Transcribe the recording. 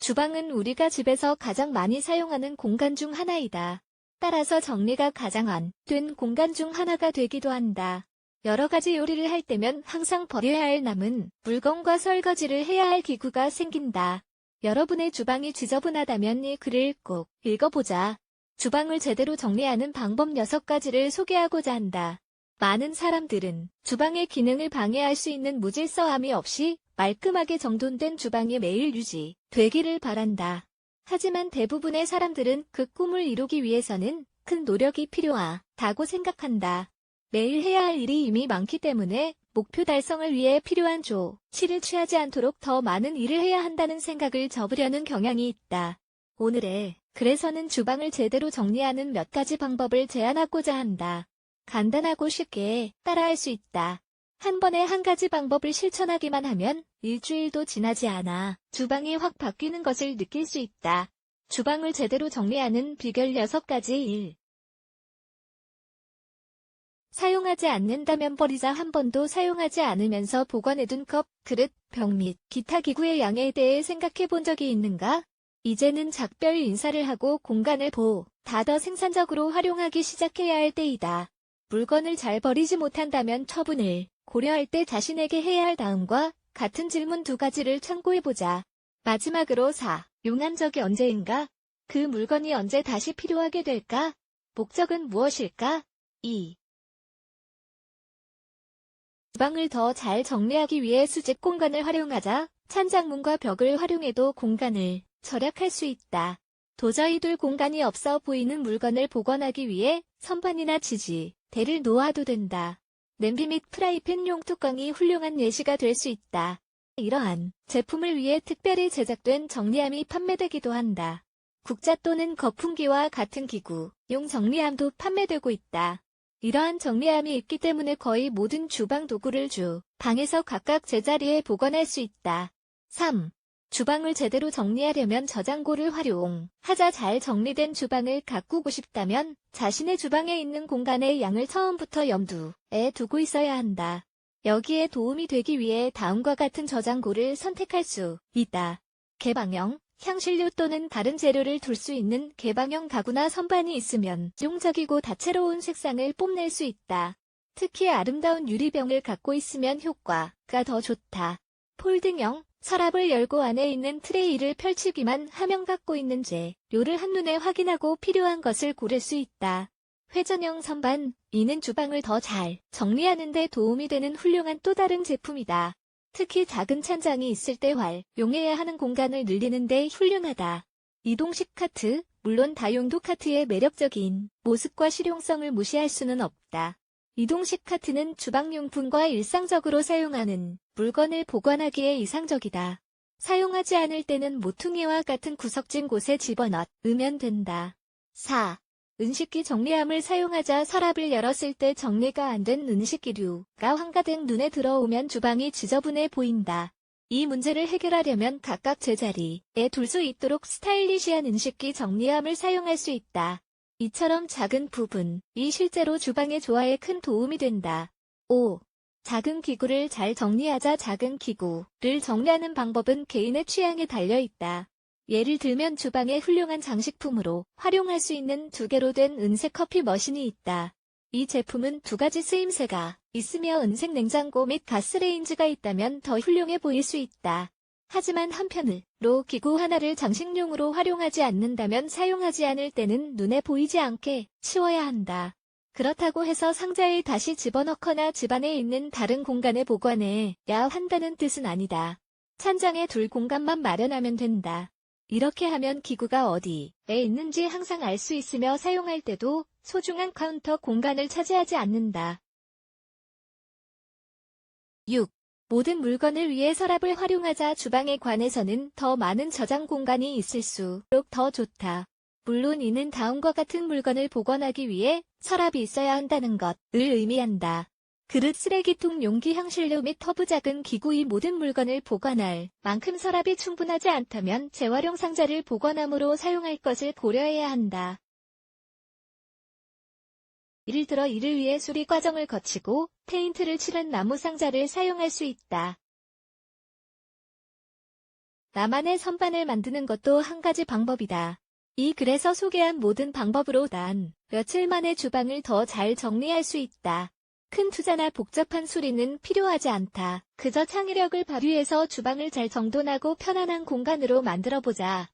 주방은 우리가 집에서 가장 많이 사용하는 공간 중 하나이다. 따라서 정리가 가장 안 된 공간 중 하나가 되기도 한다. 여러 가지 요리를 할 때면 항상 버려야 할 남은 물건과 설거지를 해야 할 기구가 생긴다. 여러분의 주방이 지저분하다면 이 글을 꼭 읽어보자. 주방을 제대로 정리하는 방법 6가지를 소개하고자 한다. 많은 사람들은 주방의 기능을 방해할 수 있는 무질서함이 없이 말끔하게 정돈된 주방이 매일 유지되기를 바란다. 하지만 대부분의 사람들은 그 꿈을 이루기 위해서는 큰 노력이 필요하다고 생각한다. 매일 해야 할 일이 이미 많기 때문에 목표 달성을 위해 필요한 조치를 취하지 않도록 더 많은 일을 해야 한다는 생각을 접으려는 경향이 있다. 오늘의 글에서는 주방을 제대로 정리하는 몇 가지 방법을 제안하고자 한다. 간단하고 쉽게 따라할 수 있다. 한 번에 한 가지 방법을 실천하기만 하면 일주일도 지나지 않아 주방이 확 바뀌는 것을 느낄 수 있다. 주방을 제대로 정리하는 비결 6가지 1. 사용하지 않는다면 버리자. 한 번도 사용하지 않으면서 보관해둔 컵, 그릇, 병 및 기타 기구의 양에 대해 생각해 본 적이 있는가? 이제는 작별 인사를 하고 공간을 보다 더 생산적으로 활용하기 시작해야 할 때이다. 물건을 잘 버리지 못한다면 처분을 고려할 때 자신에게 해야 할 다음과 같은 질문 2가지를 참고해보자. 마지막으로 사용한 적이 언제인가? 그 물건이 언제 다시 필요하게 될까? 목적은 무엇일까? 2. 주방을 더 잘 정리하기 위해 수직 공간을 활용하자. 찬장문과 벽을 활용해도 공간을 절약할 수 있다. 도저히 둘 공간이 없어 보이는 물건을 보관하기 위해 선반이나 지지대를 놓아도 된다. 냄비 및 프라이팬용 뚜껑이 훌륭한 예시가 될 수 있다. 이러한 제품을 위해 특별히 제작된 정리함이 판매되기도 한다. 국자 또는 거품기와 같은 기구용 정리함도 판매되고 있다. 이러한 정리함이 있기 때문에 거의 모든 주방 도구를 방에서 각각 제자리에 보관할 수 있다. 3. 주방을 제대로 정리하려면 저장고를 활용하자. 잘 정리된 주방을 가꾸고 싶다면 자신의 주방에 있는 공간의 양을 처음부터 염두에 두고 있어야 한다. 여기에 도움이 되기 위해 다음과 같은 저장고를 선택할 수 있다. 개방형, 향신료 또는 다른 재료를 둘 수 있는 개방형 가구나 선반이 있으면 실용적이고 다채로운 색상을 뽐낼 수 있다. 특히 아름다운 유리병을 갖고 있으면 효과가 더 좋다. 폴딩형, 서랍을 열고 안에 있는 트레이를 펼치기만 하면 갖고 있는 재료를 한눈에 확인하고 필요한 것을 고를 수 있다. 회전형 선반, 이는 주방을 더 잘 정리하는 데 도움이 되는 훌륭한 또 다른 제품이다. 특히 작은 찬장이 있을 때 활용해야 하는 공간을 늘리는 데 훌륭하다. 이동식 카트, 물론 다용도 카트의 매력적인 모습과 실용성을 무시할 수는 없다. 이동식 카트는 주방용품과 일상적으로 사용하는 물건을 보관하기에 이상적이다. 사용하지 않을 때는 모퉁이와 같은 구석진 곳에 집어넣으면 된다. 4. 은식기 정리함을 사용하자. 서랍을 열었을 때 정리가 안 된 은식기류가 한가득 눈에 들어오면 주방이 지저분해 보인다. 이 문제를 해결하려면 각각 제자리에 둘 수 있도록 스타일리시한 은식기 정리함을 사용할 수 있다. 이처럼 작은 부분이 실제로 주방의 조화에 큰 도움이 된다. 5. 작은 기구를 잘 정리하자. 작은 기구를 정리하는 방법은 개인의 취향에 달려있다. 예를 들면 주방의 훌륭한 장식품으로 활용할 수 있는 2개로 된 은색 커피 머신이 있다. 이 제품은 2가지 쓰임새가 있으며 은색 냉장고 및 가스레인지가 있다면 더 훌륭해 보일 수 있다. 하지만 한편으로 기구 하나를 장식용으로 활용하지 않는다면 사용하지 않을 때는 눈에 보이지 않게 치워야 한다. 그렇다고 해서 상자에 다시 집어넣거나 집안에 있는 다른 공간에 보관해야 한다는 뜻은 아니다. 찬장에 둘 공간만 마련하면 된다. 이렇게 하면 기구가 어디에 있는지 항상 알 수 있으며 사용할 때도 소중한 카운터 공간을 차지하지 않는다. 6. 모든 물건을 위해 서랍을 활용하자. 주방에 관해서는 더 많은 저장 공간이 있을수록 더 좋다. 물론 이는 다음과 같은 물건을 보관하기 위해 서랍이 있어야 한다는 것을 의미한다. 그릇, 쓰레기통, 용기, 향신료 및 터브, 작은 기구, 이 모든 물건을 보관할 만큼 서랍이 충분하지 않다면 재활용 상자를 보관함으로 사용할 것을 고려해야 한다. 예를 들어 이를 위해 수리 과정을 거치고 페인트를 칠한 나무 상자를 사용할 수 있다. 나만의 선반을 만드는 것도 한 가지 방법이다. 이 글에서 소개한 모든 방법으로 난 며칠 만에 주방을 더 잘 정리할 수 있다. 큰 투자나 복잡한 수리는 필요하지 않다. 그저 창의력을 발휘해서 주방을 잘 정돈하고 편안한 공간으로 만들어보자.